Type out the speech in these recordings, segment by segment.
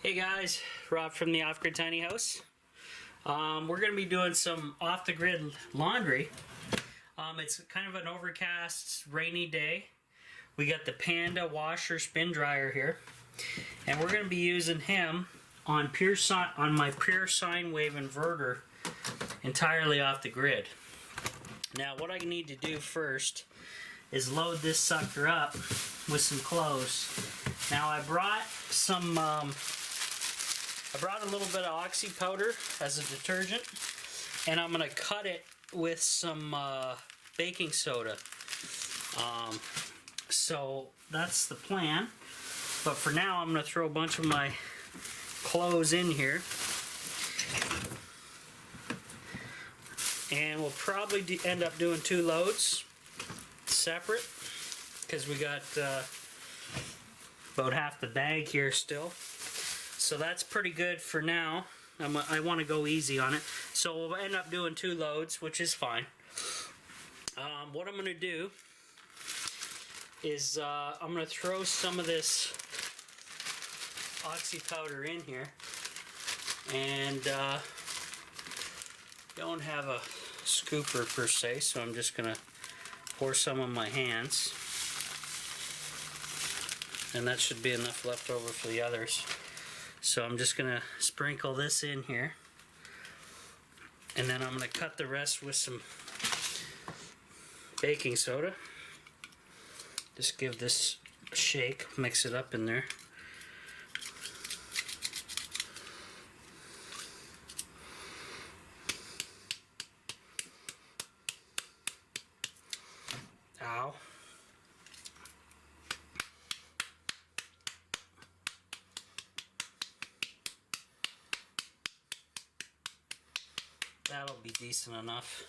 Hey guys, Rob from the Off Grid Tiny House. We're going to be doing some off the grid laundry. It's kind of an overcast, rainy day. We got the Panda washer spin dryer here, and we're going to be using him on my pure sine wave inverter, entirely off the grid. Now, what I need to do first is load this sucker up with some clothes. Now, I brought some. I brought a little bit of oxy powder as a detergent, and I'm going to cut it with some baking soda. So that's the plan. But for now, I'm going to throw a bunch of my clothes in here. And we'll probably end up doing 2 loads separate, because we got about half the bag here still. So that's pretty good for now. I want to go easy on it. So we'll end up doing 2 loads, which is fine. What I'm going to do is I'm going to throw some of this oxy powder in here. And don't have a scooper per se, so I'm just going to pour some on my hands. And that should be enough left over for the others. So I'm just going to sprinkle this in here, and then I'm going to cut the rest with some baking soda. Just give this a shake, mix it up in there. Ow. That'll be decent enough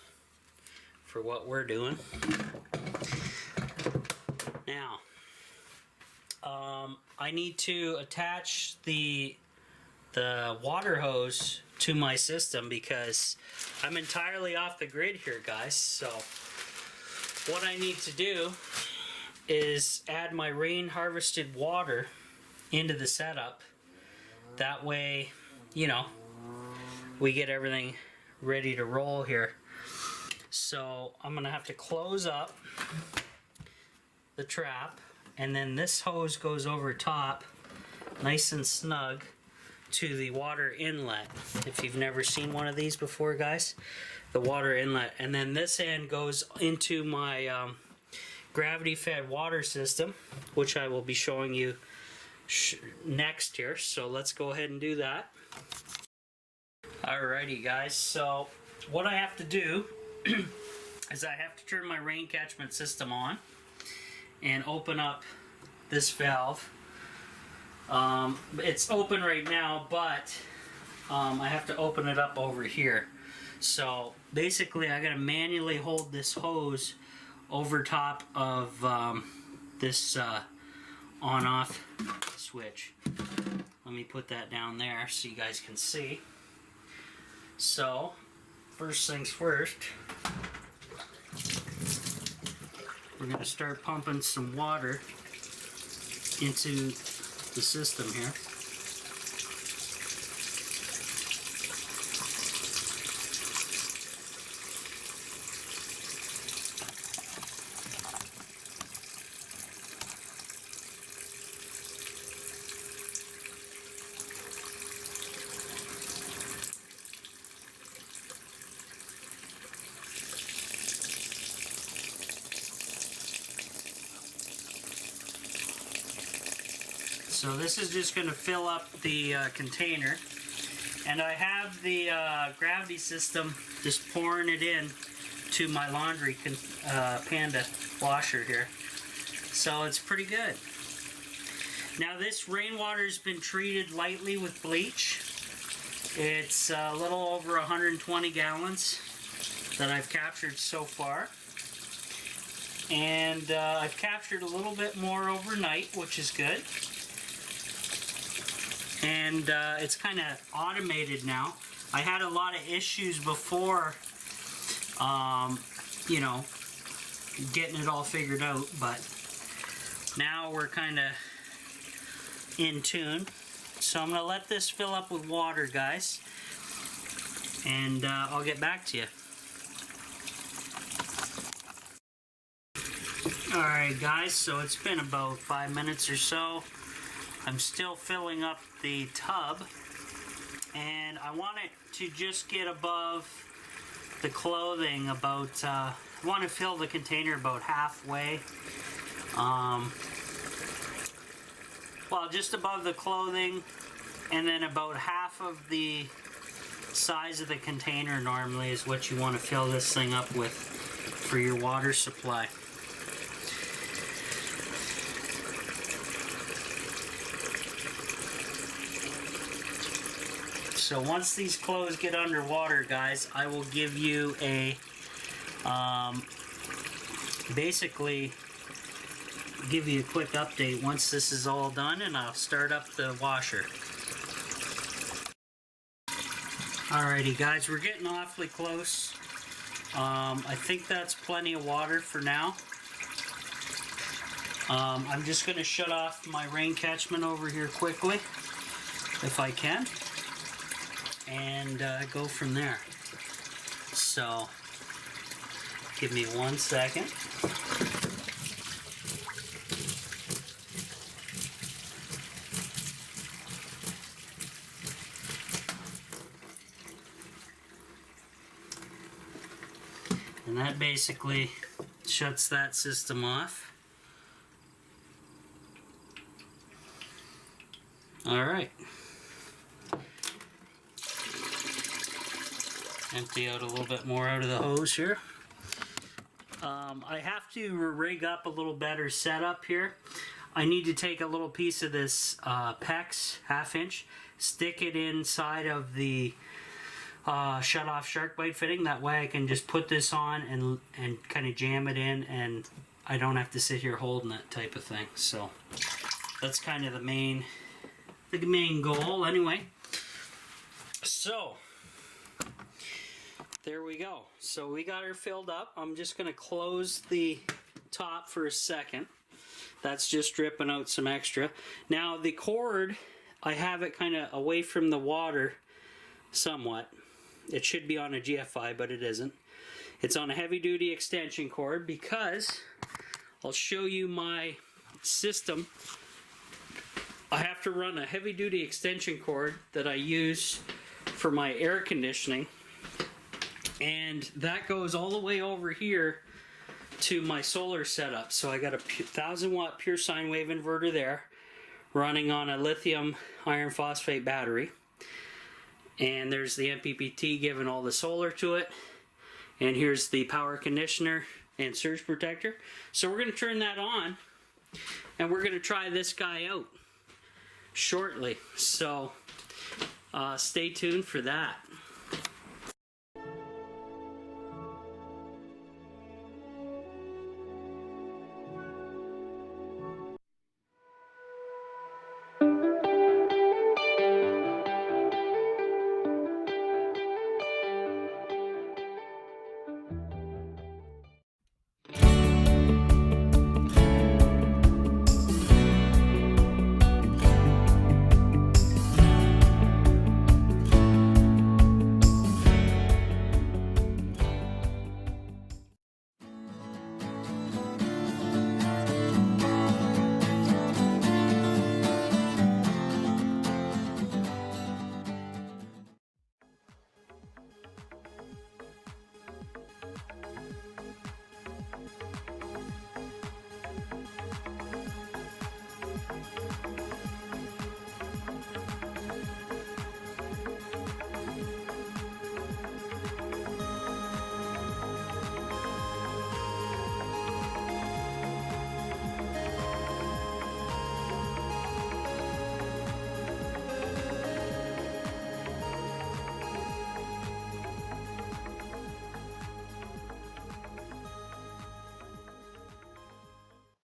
for what we're doing. Now, I need to attach the water hose to my system because I'm entirely off the grid here, guys. So what I need to do is add my rain harvested water into the setup. That way, you know, we get everything ready to roll here. So I'm gonna have to close up the trap, and then this hose goes over top nice and snug to the water inlet. If you've never seen one of these before, guys, the water inlet, and then this end goes into my gravity fed water system, which I will be showing you next here. So let's go ahead and do that. Alrighty guys, so what I have to do is I have to turn my rain catchment system on and open up this valve. It's open right now, but I have to open it up over here. So basically I gotta manually hold this hose over top of this on-off switch. Let me put that down there so you guys can see. So, first things first, we're going to start pumping some water into the system here. So this is just going to fill up the container, and I have the gravity system just pouring it in to my laundry Panda washer here. So it's pretty good. Now this rainwater has been treated lightly with bleach. It's a little over 120 gallons that I've captured so far. And I've captured a little bit more overnight, which is good. And it's kind of automated now. I had a lot of issues before, you know, getting it all figured out, but now we're kind of in tune. So I'm going to let this fill up with water, guys, and I'll get back to you. Alright guys, so it's been about 5 minutes or so. I'm still filling up the tub, and I want it to just get above the clothing about, I want to fill the container about halfway. Well, just above the clothing, and then about half of the size of the container normally is what you want to fill this thing up with for your water supply. So once these clothes get underwater, guys, I will give you a, basically give you a quick update once this is all done, and I'll start up the washer. Alrighty guys, we're getting awfully close. I think that's plenty of water for now. I'm just going to shut off my rain catchment over here quickly, if I can, and go from there. So, give me 1 second. And that basically shuts that system off. Alright. Empty out a little bit more out of the hose here. I have to rig up a little better setup here. I need to take a little piece of this PEX 1/2 inch, stick it inside of the shut off shark bite fitting. That way I can just put this on and kind of jam it in, and I don't have to sit here holding it, type of thing. So that's kind of the main goal anyway. So there we go. So we got her filled up. I'm just going to close the top for a second. That's just dripping out some extra. Now the cord, I have it kind of away from the water somewhat. It should be on a GFI, but it isn't. It's on a heavy duty extension cord because I'll show you my system. I have to run a heavy duty extension cord that I use for my air conditioning, and that goes all the way over here to my solar setup. So I got a 1000 watt pure sine wave inverter there running on a lithium iron phosphate battery. And there's the MPPT giving all the solar to it. And here's the power conditioner and surge protector. So we're going to turn that on, and we're going to try this guy out shortly. So stay tuned for that.